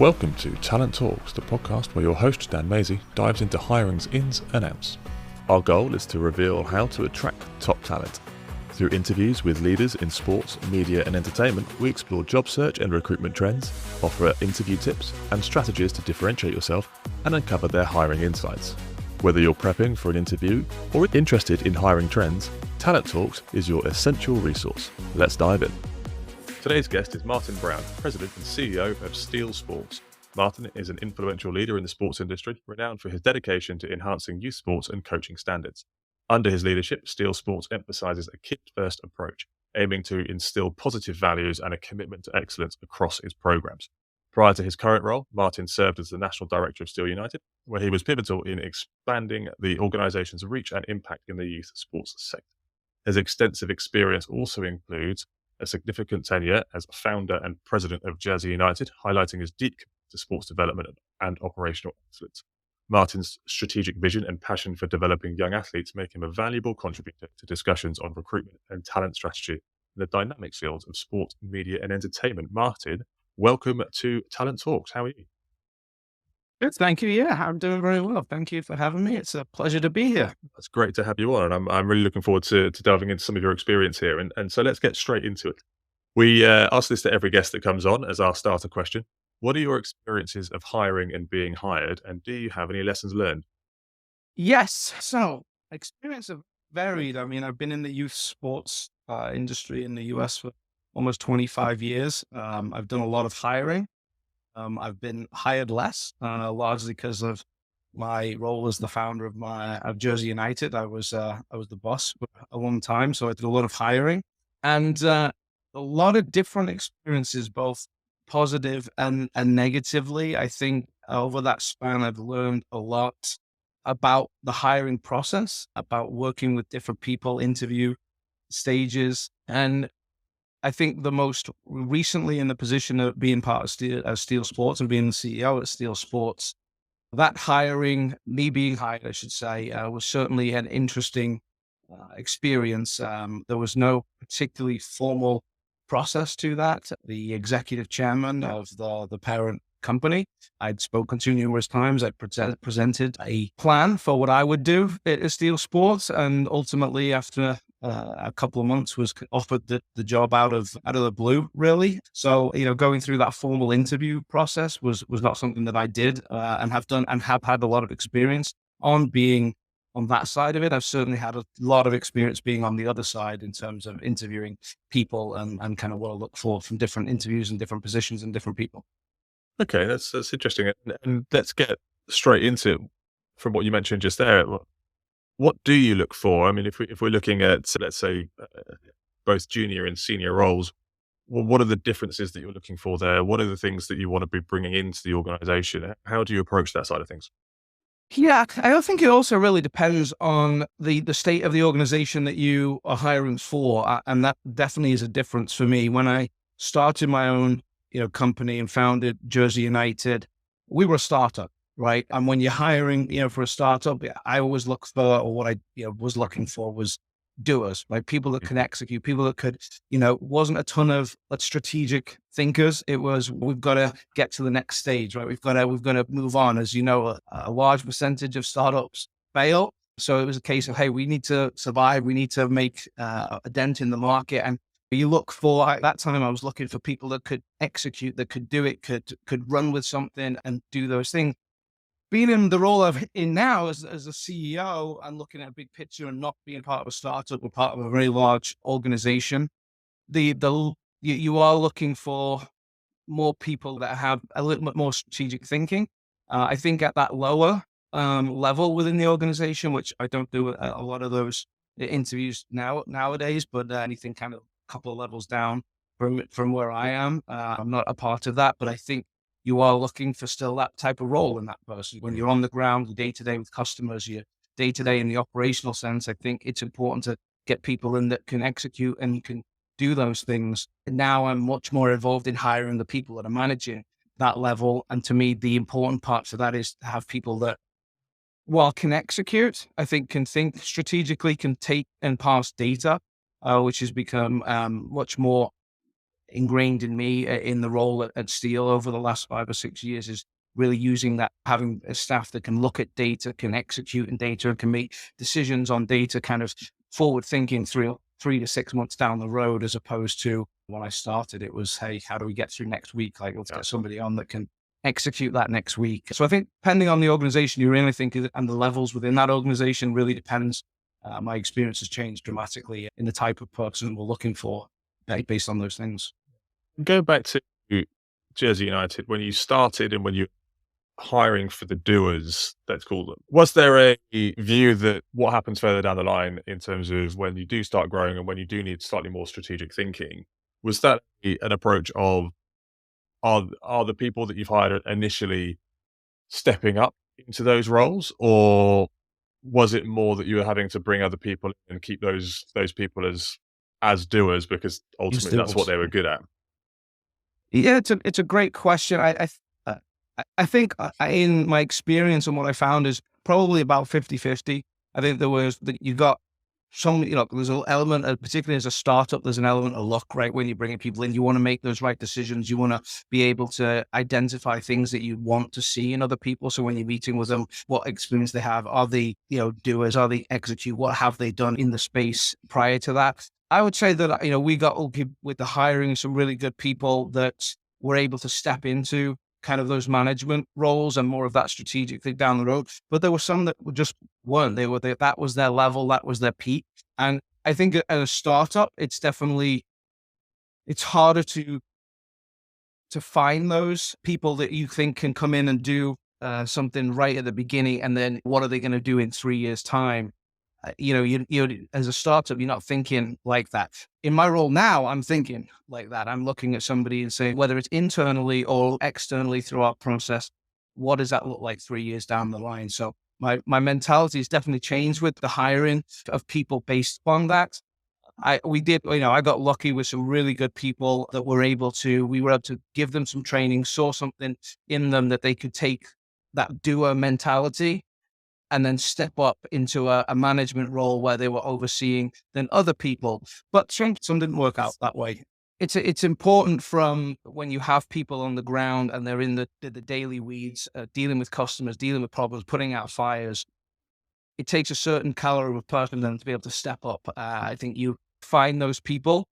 Welcome to Talent Talks, the podcast where your host Dan Maisie dives into hiring's ins and outs. Our goal is to reveal how to attract top talent. Through interviews with leaders in sports, media and entertainment, we explore job search and recruitment trends, offer interview tips and strategies to differentiate yourself, and uncover their hiring insights. Whether you're prepping for an interview or interested in hiring trends, Talent Talks is your essential resource. Let's dive in. Today's guest is Martin Brown, President and CEO of Steel Sports. Martin is an influential leader in the sports industry, renowned for his dedication to enhancing youth sports and coaching standards. Under his leadership, Steel Sports emphasizes a kid-first approach, aiming to instill positive values and a commitment to excellence across its programs. Prior to his current role, Martin served as the National Director of Steel United, where he was pivotal in expanding the organization's reach and impact in the youth sports sector. His extensive experience also includes a significant tenure as founder and president of Jersey United, highlighting his deep commitment to sports development and operational excellence. Martin's strategic vision and passion for developing young athletes make him a valuable contributor to discussions on recruitment and talent strategy in the dynamic fields of sport, media and entertainment. Martin, welcome to Talent Talks. How are you? Good, thank you. Yeah, I'm doing very well. Thank you for having me. It's a pleasure to be here. It's great to have you on, and I'm really looking forward to delving into some of your experience here. And so let's get straight into it. We ask this to every guest that comes on as our starter question. What are your experiences of hiring and being hired, and do you have any lessons learned? Yes. So experience have varied. I mean, I've been in the youth sports industry in the US for almost 25 years. I've done a lot of hiring. I've been hired less, largely because of my role as the founder of Jersey United. I was the boss for a long time, so I did a lot of hiring and a lot of different experiences, both positive and negatively. I think over that span, I've learned a lot about the hiring process, about working with different people, interview stages, and I think the most recently in the position of being part of Steel Sports and being the CEO at Steel Sports, that me being hired, I should say, was certainly an interesting experience. There was no particularly formal process to that. The executive chairman of the parent company, I'd spoken to numerous times. I presented a plan for what I would do at Steel Sports, and ultimately, after a couple of months, was offered the job out of the blue, really. So, going through that formal interview process was not something that I did and have done and have had a lot of experience on being on that side of it. I've certainly had a lot of experience being on the other side in terms of interviewing people and kind of what I look for from different interviews and different positions and different people. Okay, that's interesting. And let's get straight into it. From what you mentioned just there, what do you look for? I mean, if we're looking at, let's say, both junior and senior roles, well, what are the differences that you're looking for there? What are the things that you want to be bringing into the organization? How do you approach that side of things? Yeah, I think it also really depends on the state of the organization that you are hiring for, and that definitely is a difference for me. When I started my own, company and founded Jersey United, we were a startup, right? And when you're hiring, for a startup, I always look for, or what I was looking for was doers, like people that can execute, people that could, wasn't a ton of strategic thinkers. It was, we've got to get to the next stage, right? We've got to move on. As you know, a large percentage of startups fail. So it was a case of, hey, we need to survive. We need to make a dent in the market. And you look for, at that time, I was looking for people that could execute, that could do it, could run with something and do those things. Being in the role I'm in now as a CEO and looking at a big picture and not being part of a startup or part of a very large organization, you are looking for more people that have a little bit more strategic thinking. I think at that lower level within the organization, which I don't do a lot of those interviews nowadays, but anything kind of a couple of levels down from where I am, I'm not a part of that, but I think you are looking for still that type of role in that person. When you're on the ground, day-to-day with customers, your day-to-day in the operational sense, I think it's important to get people in that can execute and can do those things. And now I'm much more involved in hiring the people that are managing that level. And to me, the important part for that is to have people that, while can execute, I think can think strategically, can take and pass data, which has become much more ingrained in me in the role at Steel over the last 5 or 6 years is really using that, having a staff that can look at data, can execute in data, and can make decisions on data, kind of forward thinking 3 to 6 months down the road, as opposed to when I started, it was, hey, how do we get through next week? Like, let's get somebody on that can execute that next week. So I think depending on the organization you're in, I think, and the levels within that organization really depends. My experience has changed dramatically in the type of person we're looking for based on those things. Go back to Jersey United, when you started and when you hiring for the doers, let's call them. Was there a view that what happens further down the line in terms of when you do start growing and when you do need slightly more strategic thinking? Was that an approach of are the people that you've hired initially stepping up into those roles, or was it more that you were having to bring other people in and keep those people as doers because ultimately that's what they were good at? Yeah, it's a great question. Uh, I think in my experience and what I found is probably about 50-50. I think there was that you got some, there's an element, particularly as a startup, there's an element of luck, right? When you're bringing people in, you want to make those right decisions. You want to be able to identify things that you want to see in other people. So when you're meeting with them, what experience they have, are they, doers, are they execute, what have they done in the space prior to that? I would say that, we got lucky with the hiring some really good people that were able to step into kind of those management roles and more of that strategic thing down the road. But there were some that just weren't. That was their level, that was their peak. And I think at a startup, it's harder to find those people that you think can come in and do something right at the beginning, and then what are they going to do in 3 years' time? You as a startup, you're not thinking like that. In my role now, I'm thinking like that. I'm looking at somebody and saying, whether it's internally or externally through our process, what does that look like 3 years down the line? So my mentality has definitely changed with the hiring of people based on that. I got lucky with some really good people that we were able to give them some training, saw something in them that they could take that doer mentality and then step up into a management role where they were overseeing than other people. But some didn't work out that way. It's important from when you have people on the ground and they're in the daily weeds, dealing with customers, dealing with problems, putting out fires. It takes a certain caliber of person then to be able to step up. I think you find those people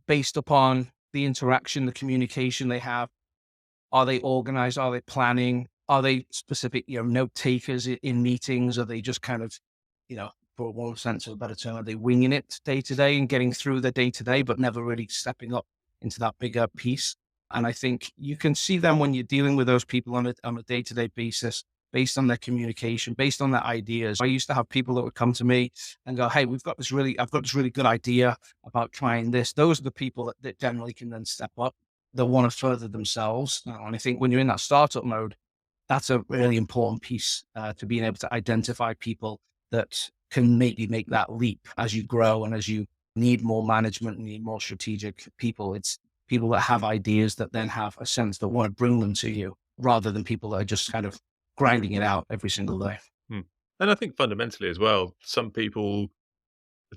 based upon the interaction, the communication they have. Are they organized? Are they planning? Are they specific, note takers in meetings? Are they just kind of, for one sense of a better term, are they winging it day to day and getting through the day to day, but never really stepping up into that bigger piece? And I think you can see them when you're dealing with those people on a day to day basis, based on their communication, based on their ideas. I used to have people that would come to me and go, "Hey, I've got this really good idea about trying this." Those are the people that generally can then step up. They want to further themselves. And I think when you're in that startup mode, that's a really important piece to being able to identify people that can make that leap as you grow and as you need more management and need more strategic people. It's people that have ideas that then have a sense that want to bring them to you, rather than people that are just kind of grinding it out every single day. Hmm. And I think fundamentally as well, some people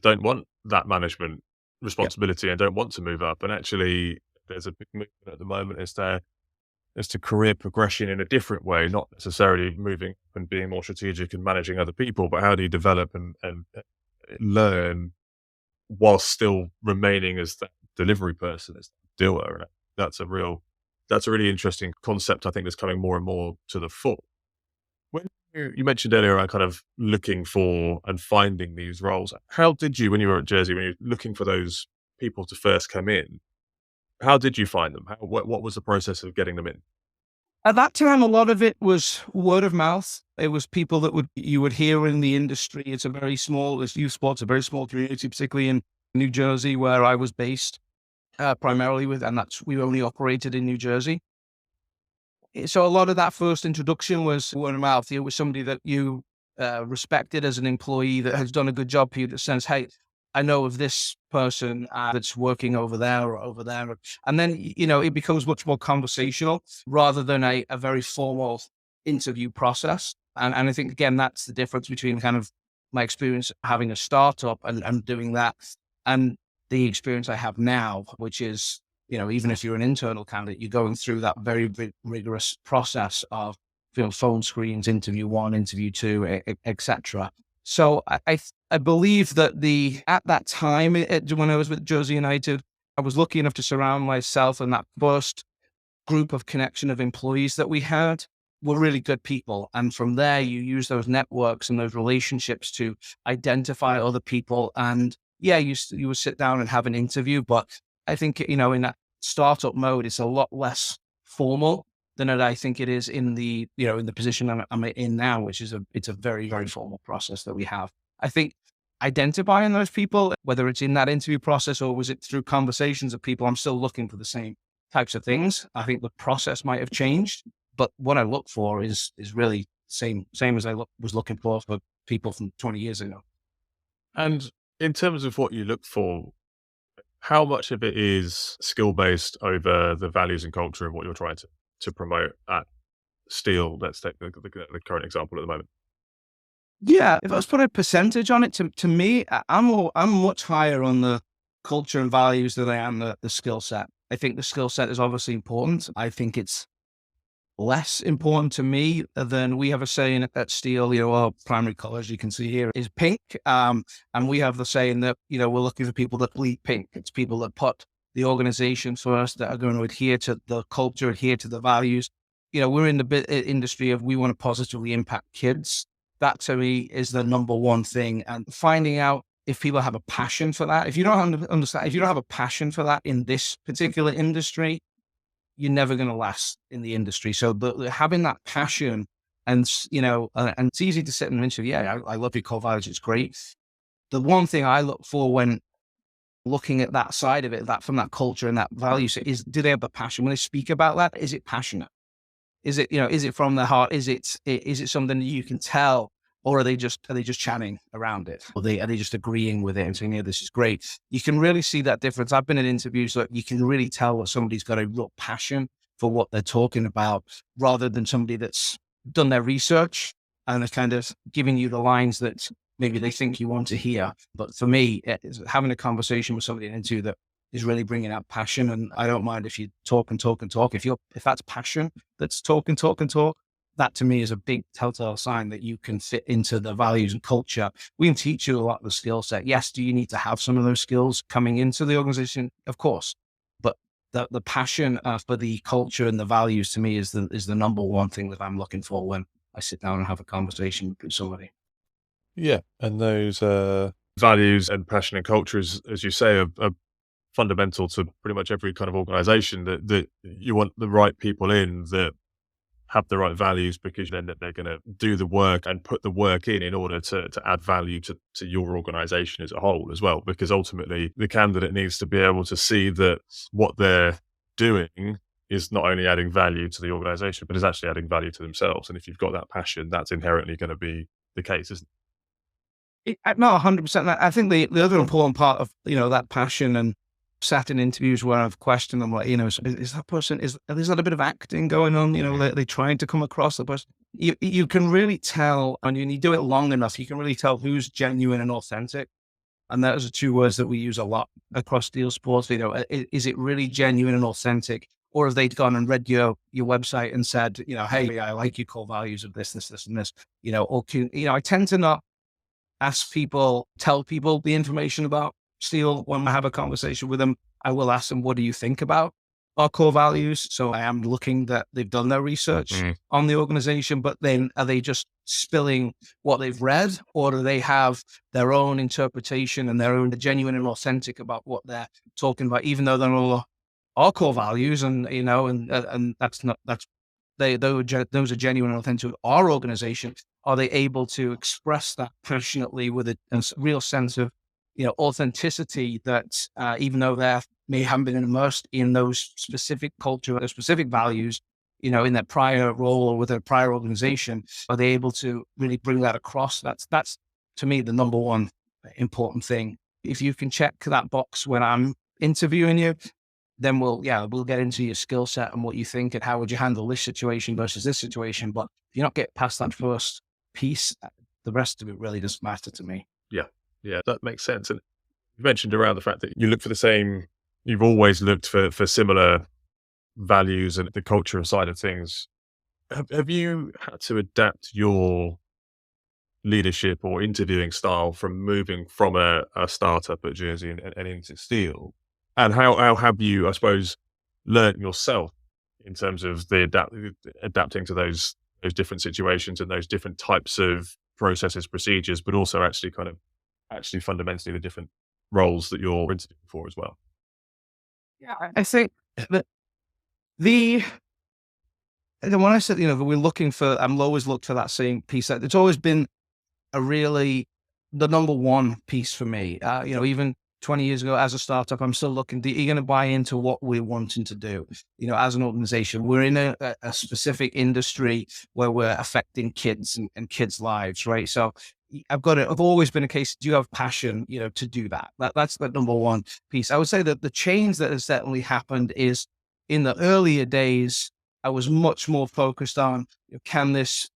don't want that management Yeah. responsibility and don't want to move up. And actually, there's a big movement at the moment as to career progression in a different way, not necessarily moving up and being more strategic and managing other people, but how do you develop and learn while still remaining as that delivery person, as the doer. And that's a really interesting concept. I think that's coming more and more to the fore. When you mentioned earlier around kind of looking for and finding these roles, how did you, when you were at Jersey, when you were looking for those people to first come in, how did you find them? What was the process of getting them in? At that time, a lot of it was word of mouth. It was people that you would hear in the industry. It's youth sports, a very small community, particularly in New Jersey, where I was based primarily and we only operated in New Jersey. So a lot of that first introduction was word of mouth. It was somebody that you respected as an employee that has done a good job for you, that says, "Hey, I know of this person that's working over there or over there." And then, it becomes much more conversational rather than a very formal interview process. And I think, again, that's the difference between kind of my experience having a startup and doing that, and the experience I have now, which is even if you're an internal candidate, you're going through that very rigorous process of phone screens, interview one, interview two, etc. So I believe that at that time, when I was with Jersey United, I was lucky enough to surround myself in that first group of connection of employees that we had were really good people. And from there, you use those networks and those relationships to identify other people. And yeah, you would sit down and have an interview. But I think, in that startup mode, it's a lot less formal than I think it is in the position I'm in now, which is it's a very, very formal process that we have. I think identifying those people, whether it's in that interview process or was it through conversations of people, I'm still looking for the same types of things. I think the process might have changed, but what I look for is really same as I was looking for people from 20 years ago. And in terms of what you look for, how much of it is skill-based over the values and culture of what you're trying to promote at Steel? Let's take the current example at the moment. Yeah, if I was put a percentage on it, to me, I'm much higher on the culture and values than I am the skill set. I think the skill set is obviously important. I think it's less important to me than we have a saying at Steel, our primary color, as you can see here, is pink. And we have the saying that, we're looking for people that bleed pink. It's people that put the organization first, that are going to adhere to the culture, adhere to the values. We're in the industry of we want to positively impact kids. That to me is the number one thing. And finding out if people have a passion for that. If you don't understand, if you don't have a passion for that in this particular industry, you're never going to last in the industry. So having that passion and it's easy to sit and mention, yeah, I love your core values. It's great. The one thing I look for when looking at that side of it, that from that culture and that value set, is, do they have the passion? When they speak about that, is it passionate? Is it, is it from the heart? Is it something that you can tell? Or are they just chatting around it? Or are they just agreeing with it and saying, yeah, this is great? You can really see that difference. I've been in interviews that you can really tell that somebody's got a real passion for what they're talking about, rather than somebody that's done their research and are kind of giving you the lines that maybe they think you want to hear. But for me, it's having a conversation with somebody into that is really bringing out passion. And I don't mind if you talk and talk and talk. If that's passion, that's talk and talk and talk. That to me is a big telltale sign that you can fit into the values and culture. We can teach you a lot of the skill set. Yes, do you need to have some of those skills coming into the organization? Of course. But the passion for the culture and the values to me is the number one thing that I'm looking for when I sit down and have a conversation with somebody. Yeah. And those values and passion and culture, as you say, are fundamental to pretty much every kind of organization, that you want the right people in that have the right values, because then they're going to do the work and put the work in order to add value to your organization as a whole as well. Because ultimately the candidate needs to be able to see that what they're doing is not only adding value to the organization, but is actually adding value to themselves. And if you've got that passion, that's inherently going to be the case, isn't it? No, 100%. I think the other important part of, that passion, and sat in interviews where I've questioned them, like, is that person, is that a bit of acting going on? They're trying to come across the person. You can really tell, and when you do it long enough, you can really tell who's genuine and authentic. And those are two words that we use a lot across Steel Sports. Is it really genuine and authentic? Or have they gone and read your website and said, hey, I like your core values of this, and this, or I tend to not tell people the information about Steel. When I have a conversation with them, I will ask them, what do you think about our core values? So I am looking that they've done their research on the organization, but then are they just spilling what they've read, or do they have their own interpretation and their own genuine and authentic about what they're talking about, even though they're all our core values, and those are genuine and authentic to our organization. Are they able to express that passionately with a real sense of authenticity, that even though they may have been immersed in those specific culture, those specific values, in their prior role or with their prior organization, are they able to really bring that across? That's to me the number one important thing. If you can check that box when I'm interviewing you, then we'll get into your skill set and what you think and how would you handle this situation versus this situation. But if you not get past that first piece, the rest of it really doesn't matter to me. Yeah, that makes sense. And you mentioned around the fact that you look for the same, you've always looked for similar values and the culture side of things. Have you had to adapt your leadership or interviewing style from moving from a startup at Jersey and into Steel? And how have you, I suppose, learnt yourself in terms of adapting to those different situations and those different types of processes, procedures, but also actually fundamentally the different roles that you're interviewing for as well? Yeah, I think that the when I said, we're looking for, I'm always looked for that same piece. It's always been a really the number one piece for me. Even 20 years ago as a startup, I'm still looking, are you going to buy into what we're wanting to do? As an organization, we're in a specific industry where we're affecting kids and kids' lives, right? So I've always been a case, do you have passion, to do that? That's the number one piece. I would say that the change that has certainly happened is in the earlier days, I was much more focused on, can this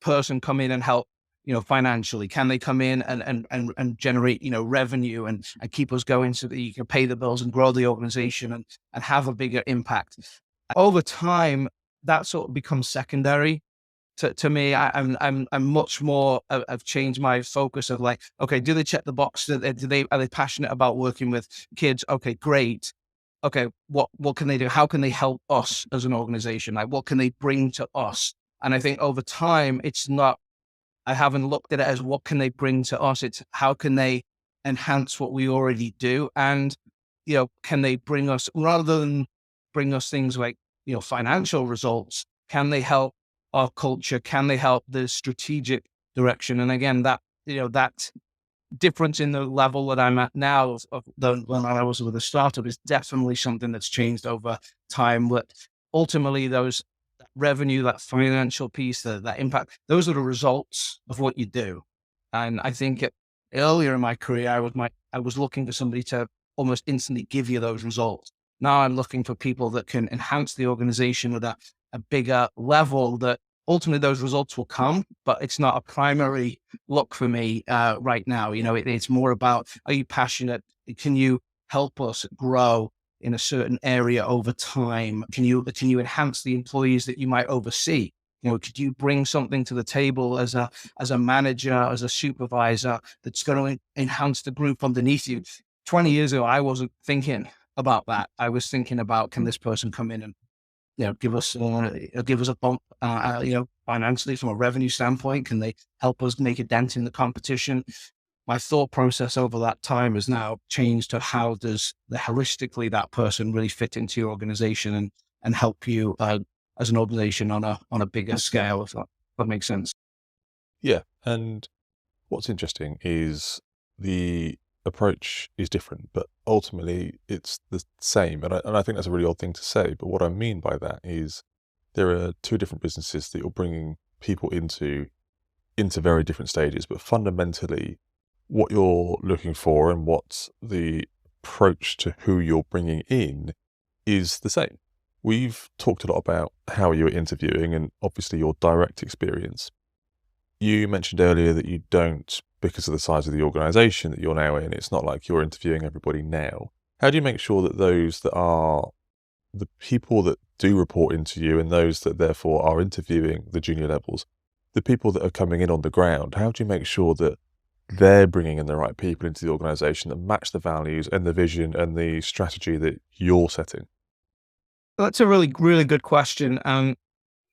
person come in and help, financially? Can they come in and generate, revenue and keep us going so that you can pay the bills and grow the organization and have a bigger impact? Over time, that sort of becomes secondary to me. I'm much more. I've changed my focus of like, okay, do they check the box? Are they passionate about working with kids? Okay, great. Okay, what can they do? How can they help us as an organization? Like, what can they bring to us? And I think over time, it's not, I haven't looked at it as what can they bring to us. It's how can they enhance what we already do? And, can they bring us, rather than bring us things like, financial results, can they help our culture? Can they help the strategic direction? And again, that difference in the level that I'm at now when I was with a startup is definitely something that's changed over time. But ultimately, that revenue, that financial piece, that impact, those are the results of what you do. And I think earlier in my career, I was looking for somebody to almost instantly give you those results. Now I'm looking for people that can enhance the organization at a bigger level, that ultimately those results will come, but it's not a primary look for me right now. It's more about, are you passionate? Can you help us grow in a certain area over time? Can you enhance the employees that you might oversee? Could you bring something to the table as a manager, as a supervisor, that's going to enhance the group underneath you? 20 years ago, I wasn't thinking about that. I was thinking about, can this person come in and give us a bump, financially from a revenue standpoint? Can they help us make a dent in the competition? My thought process over that time has now changed to how does holistically that person really fit into your organization and help you as an organization on a bigger scale, if that makes sense. Yeah. And what's interesting is the approach is different, but ultimately it's the same. And I think that's a really odd thing to say. But what I mean by that is there are two different businesses that you're bringing people into very different stages, but fundamentally what you're looking for and what the approach to who you're bringing in is the same. We've talked a lot about how you're interviewing and obviously your direct experience. You mentioned earlier that you don't, because of the size of the organization that you're now in, it's not like you're interviewing everybody now. How do you make sure that those that are the people that do report into you and those that therefore are interviewing the junior levels, the people that are coming in on the ground, how do you make sure that they're bringing in the right people into the organization that match the values and the vision and the strategy that you're setting? That's a really, really good question.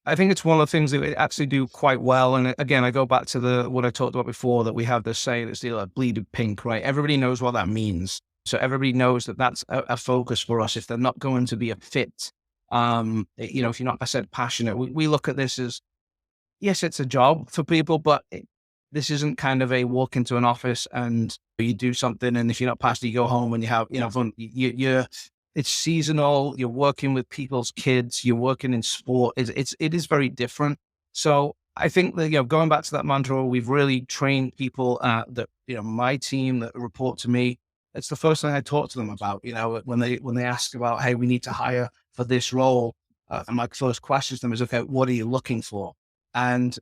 I think it's one of the things that we actually do quite well. And again, I go back to what I talked about before, that we have this saying that's the bleeding pink, right? Everybody knows what that means. So everybody knows that that's a focus for us. If they're not going to be a fit, if you're not, I said, passionate, we look at this as, yes, it's a job for people, but this isn't kind of a walk into an office and you do something, and if you're not passionate, you go home and you have fun. It's seasonal. You're working with people's kids. You're working in sport. It is very different. So I think that going back to that mantra, we've really trained people that my team that report to me. It's the first thing I talk to them about. When they ask about, hey, we need to hire for this role, and my first question to them is, okay, what are you looking for? And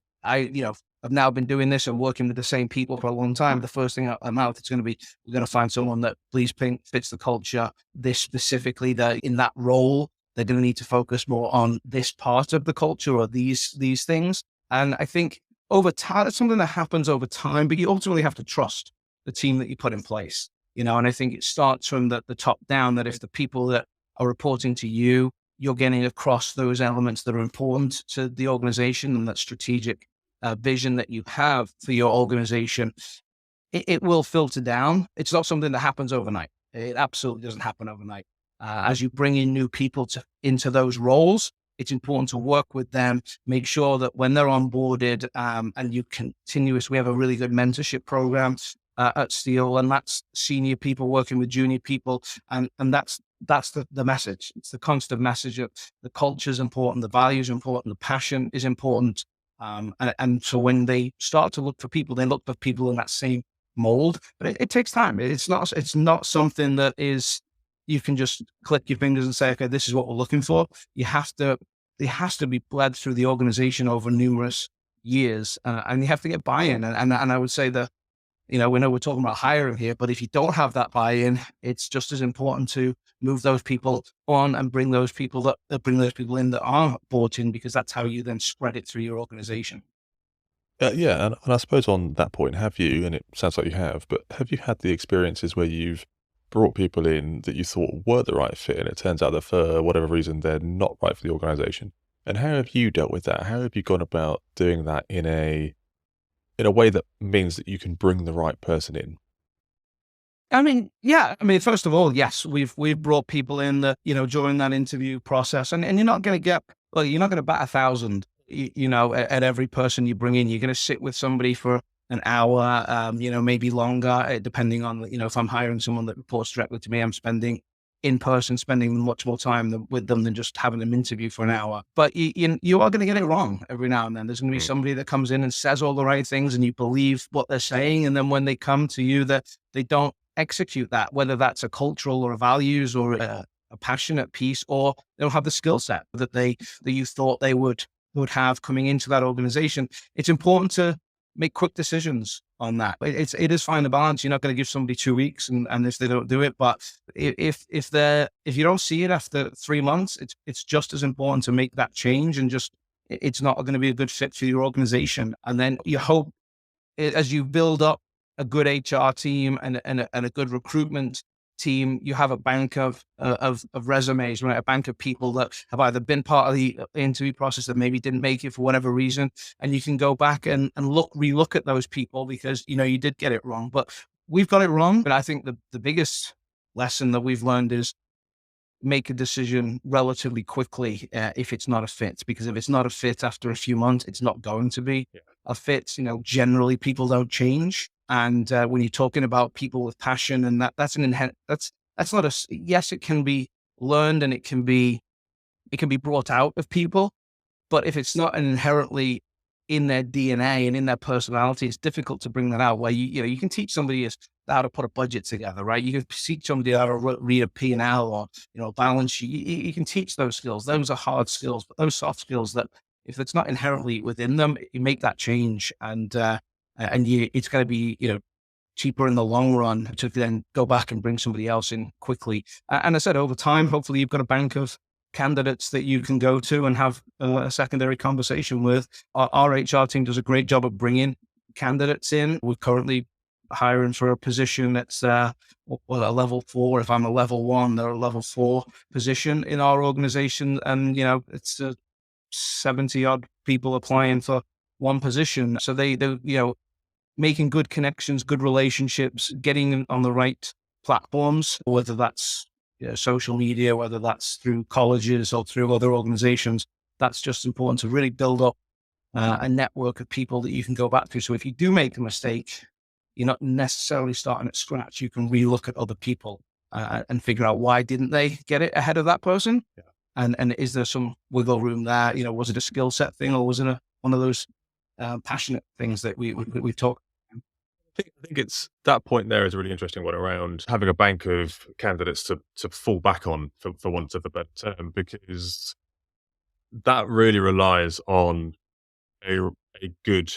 I've now been doing this and working with the same people for a long time, the first thing out of my mouth, it's going to be, we're going to find someone that Please Pink fits the culture. This specifically, that in that role, they're going to need to focus more on this part of the culture or these things. And I think over time, it's something that happens over time, but you ultimately have to trust the team that you put in place, and I think it starts from the top down, that if the people that are reporting to you, you're getting across those elements that are important to the organization and that strategic vision that you have for your organization, it will filter down. It's not something that happens overnight. It absolutely doesn't happen overnight. As you bring in new people into those roles, it's important to work with them, make sure that when they're onboarded, and we have a really good mentorship program at Steel, and that's senior people working with junior people. And that's the message. It's the constant message of the culture is important, the values are important, the passion is important. And so when they start to look for people, they look for people in that same mold, but it takes time. It's not something that is, you can just click your fingers and say, okay, this is what we're looking for. It has to be bled through the organization over numerous years, and you have to get buy-in. And I would say that, we know we're talking about hiring here, but if you don't have that buy-in, it's just as important to move those people on and bring those people in that are bought in, because that's how you then spread it through your organization. Yeah, and I suppose on that point, have you, and it sounds like you have, but have you had the experiences where you've brought people in that you thought were the right fit, and it turns out that for whatever reason, they're not right for the organization? And how have you dealt with that? How have you gone about doing that in a way that means that you can bring the right person in? I mean, yeah. I mean, first of all, yes, we've brought people in that, during that interview process, and you're not going to you're not going to bat 1,000, at every person you bring in. You're going to sit with somebody for an hour, maybe longer, depending on, if I'm hiring someone that reports directly to me, I'm spending much more time with them than just having them interview for an hour. But you are going to get it wrong every now and then. There's going to be Mm. somebody that comes in and says all the right things, and you believe what they're saying. And then when they come to you, that they don't execute that, whether that's a cultural or a values or a passionate piece, or they don't have the skill set that you thought they would have coming into that organization. It's important to make quick decisions on that. It is find a balance. You're not going to give somebody 2 weeks and if they don't do it, but if you don't see it after 3 months, it's just as important to make that change, and just, it's not going to be a good fit for your organization. And then you hope, as you build up a good HR team and a good recruitment team, you have a bank of resumes, right? A bank of people that have either been part of the interview process that maybe didn't make it for whatever reason, and you can go back and relook at those people, because you did get it wrong. But we've got it wrong, but I think the biggest lesson that we've learned is make a decision relatively quickly if it's not a fit, because if it's not a fit after a few months, it's not going to be a fit. Generally people don't change. And when you're talking about people with passion, and that's an inherent, that's not yes, it can be learned, and it can be brought out of people. But if it's not inherently in their DNA and in their personality, it's difficult to bring that out. Where you can teach somebody how to put a budget together, right? You can teach somebody how to read a P&L or a balance sheet. You can teach those skills. Those are hard skills, but those soft skills, that if it's not inherently within them, you make that change, and it's going to be cheaper in the long run to then go back and bring somebody else in quickly. And I said, over time, hopefully you've got a bank of candidates that you can go to and have a secondary conversation with. Our HR team does a great job of bringing candidates in. We're currently hiring for a position that's a level 4. If I'm a level 1, they're a level 4 position in our organization. And, it's 70 odd people applying for one position. So they making good connections, good relationships, getting on the right platforms, whether that's social media, whether that's through colleges or through other organizations. That's just important to really build up a network of people that you can go back to. So if you do make a mistake, you're not necessarily starting at scratch. You can relook at other people and figure out, why didn't they get it ahead of that person? Yeah. And is there some wiggle room there? Was it a skill set thing, or was it one of those passionate things that we've talked? I think it's that point there is a really interesting one, around having a bank of candidates to fall back on, for want of a better term, because that really relies on a good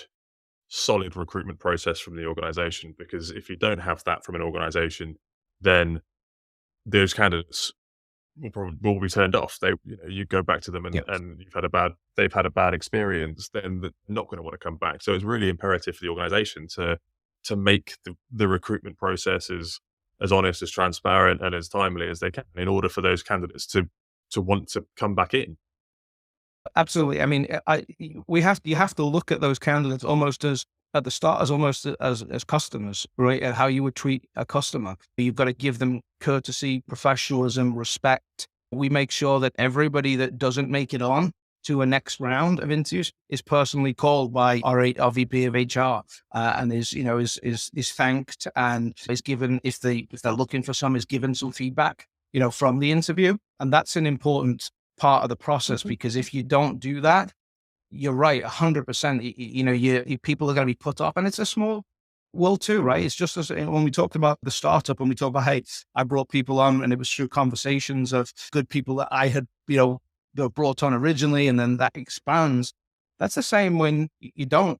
solid recruitment process from the organization, because if you don't have that from an organization, then those candidates will be turned off. You go back to them Yeah. and they've had a bad experience, then they're not going to want to come back. So it's really imperative for the organization to make the recruitment process as honest, as transparent, and as timely as they can, in order for those candidates to want to come back in. Absolutely. I mean, you have to look at those candidates almost as at the start as almost as customers, right? And how you would treat a customer. You've got to give them courtesy, professionalism, respect. We make sure that everybody that doesn't make it on to a next round of interviews is personally called by our VP of HR, and is thanked and is given, if they're looking for some, is given some feedback, from the interview. And that's an important part of the process, because if you don't do that, you're right, 100%. People are going to be put off, and it's a small world too, right? It's just as when we talked about the startup, when we talked about, hey, I brought people on, and it was through conversations of good people that I had, brought on originally, and then that expands. That's the same when you don't,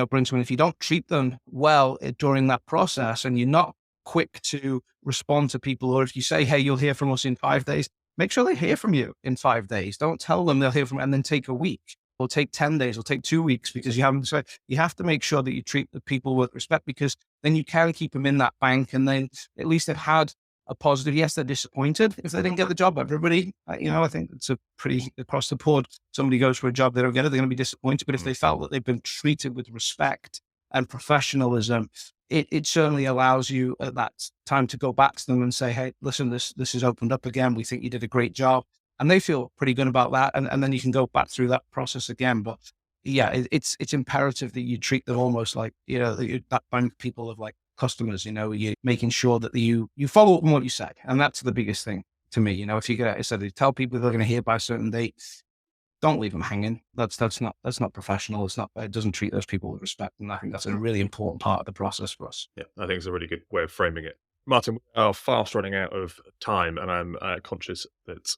bring someone. If you don't treat them well during that process, and you're not quick to respond to people, or if you say, hey, you'll hear from us in 5 days, make sure they hear from you in 5 days. Don't tell them they'll hear from you and then take a week, or take 10 days, or take 2 weeks, because you haven't decided. You have to make sure that you treat the people with respect, because then you can keep them in that bank, and then at least they've had a positive. Yes, they're disappointed if they didn't get the job. Everybody, I think it's a pretty across the board. Somebody goes for a job, they don't get it, they're going to be disappointed. But if they felt that they've been treated with respect and professionalism, it certainly allows you at that time to go back to them and say, hey, listen, this has opened up again. We think you did a great job. And they feel pretty good about that. And then you can go back through that process again. But yeah, it's imperative that you treat them almost like, that bank people of like customers, you're making sure that you follow up on what you say. And that's the biggest thing to me. If you get, I said, you tell people they're going to hear by a certain date, don't leave them hanging. That's not professional. It doesn't treat those people with respect. And I think that's a really important part of the process for us. Yeah, I think it's a really good way of framing it. Martin, we are fast running out of time, and I'm conscious that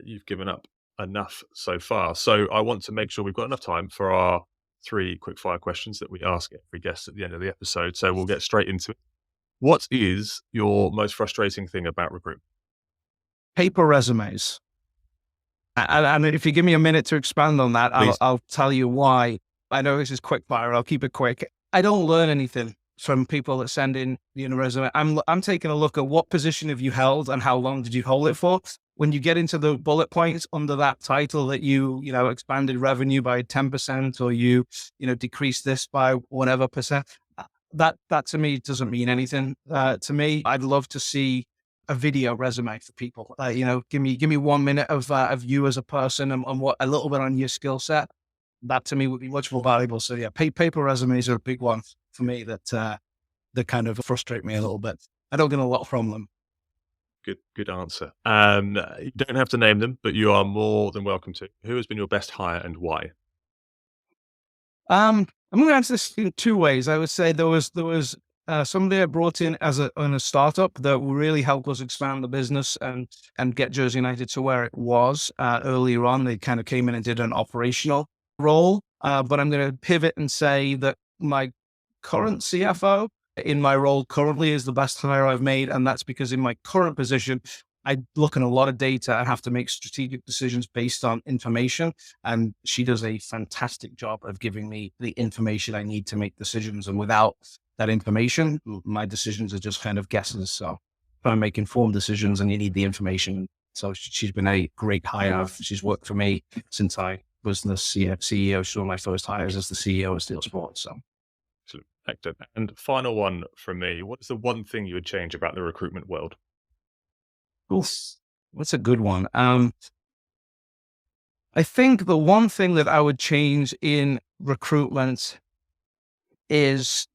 you've given up enough so far. So I want to make sure we've got enough time for our 3 quick-fire questions that we ask every guest at the end of the episode. So we'll get straight into it. What is your most frustrating thing about recruitment? Paper resumes. And if you give me a minute to expand on that, I'll tell you why. I know this is quick fire. I'll keep it quick. I don't learn anything from people that send in resume. I'm taking a look at what position have you held and how long did you hold it for. When you get into the bullet points under that title that you expanded revenue by 10%, or you decreased this by whatever percent, that to me doesn't mean anything. To me, I'd love to see a video resume for people. Give me 1 minute of you as a person, and what a little bit on your skill set. That to me would be much more valuable. So yeah, paper resumes are a big one for me that kind of frustrate me a little bit. I don't get a lot from them. Good answer. You don't have to name them, but you are more than welcome to. Who has been your best hire and why? I'm going to answer this in 2 ways. I would say there was somebody I brought in in a startup that really helped us expand the business and get Jersey United to where it was earlier on. They kind of came in and did an operational role. But I'm going to pivot and say that my current CFO in my role currently is the best hire I've made. And that's because in my current position, I look at a lot of data and have to make strategic decisions based on information. And she does a fantastic job of giving me the information I need to make decisions. And without that information, my decisions are just kind of guesses. So if I make informed decisions and you need the information. So she's been a great hire. She's worked for me since I was the CEO. She's one of my first hires as the CEO of Steel Sports. So. Excellent. And final one from me. What is the one thing you would change about the recruitment world? Oof, what's a good one? I think the one thing that I would change in recruitment is,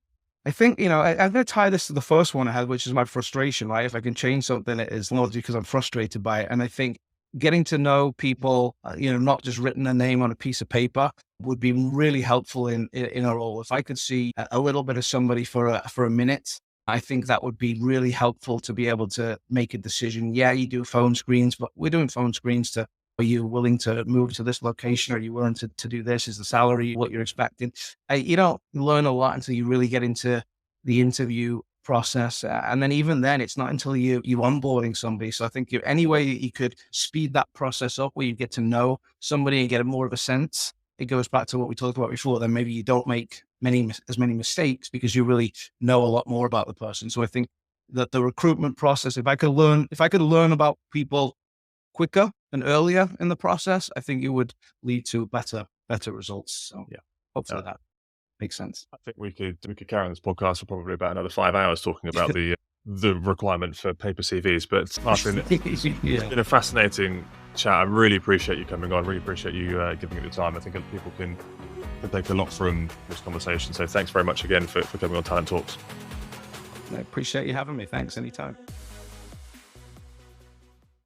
I think, I'm going to tie this to the first one I had, which is my frustration, right? If I can change something, it is not because I'm frustrated by it. And I think getting to know people, not just written a name on a piece of paper, would be really helpful in a role. If I could see a little bit of somebody for a minute, I think that would be really helpful to be able to make a decision. Yeah, you do phone screens, but we're doing phone screens to Are you willing to move to this location? Are you willing to do this? Is the salary what you're expecting? You don't learn a lot until you really get into the interview process. And then even then, it's not until you onboarding somebody. So I think any way you could speed that process up where you get to know somebody and get more of a sense, it goes back to what we talked about before. Then maybe you don't make as many mistakes because you really know a lot more about the person. So I think that the recruitment process, if I could learn about people quicker and earlier in the process, I think it would lead to better results. So Yeah. hopefully that makes sense. I think we could carry on this podcast for probably about another 5 hours talking about the requirement for paper CVs. But Martin, it's been a fascinating chat. I really appreciate you coming on. Really appreciate you giving it the time. I think people can take a lot from this conversation. So thanks very much again for coming on Talent Talks. I appreciate you having me. Thanks. Anytime.